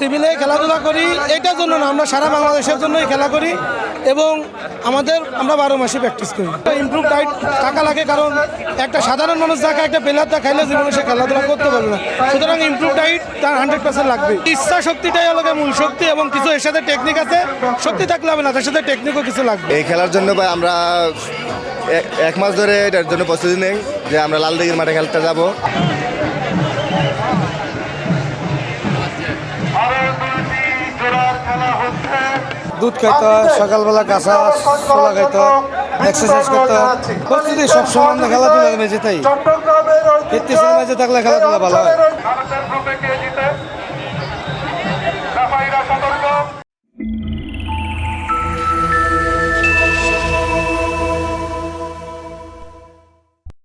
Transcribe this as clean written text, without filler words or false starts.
সিভিলে খেলাধুলা করি এটার জন্য না, আমরা সারা বাংলাদেশের জন্যই খেলা করি এবং আমরা 12 মাসে প্র্যাকটিস করি। ইমপ্রুভ ডায়েট থাকা লাগে, কারণ একটা সাধারণ মানুষ যাকে একটা প্লেয়ারটা খাইলে জীবনে সে খেলাধুলা করতে পারবে না, সুতরাং ইমপ্রুভ ডায়েট তার 100% লাগবে। ইচ্ছা শক্তিটাই হলো মূল শক্তি এবং কিছু এর সাথে টেকনিক আছে, শক্তি থাকলে হবে না, তার সাথে টেকনিকও কিছু লাগবে। এই খেলার জন্য ভাই আমরা 1 মাস ধরে এটার জন্য প্রস্তুতি নেই যে আমরা লালদিঘির মাঠে খেলতে যাব। দুধ খাইতে হয়, সকালবেলা কাঁচা ছোলা খাইতে হয়, এক্সারসাইজ করতে হয়, প্রতিদিন সবসময় আমরা খেলাধুলা মেঝে তাই 33 মেঝে থাকলে খেলাধুলা ভালো হয়।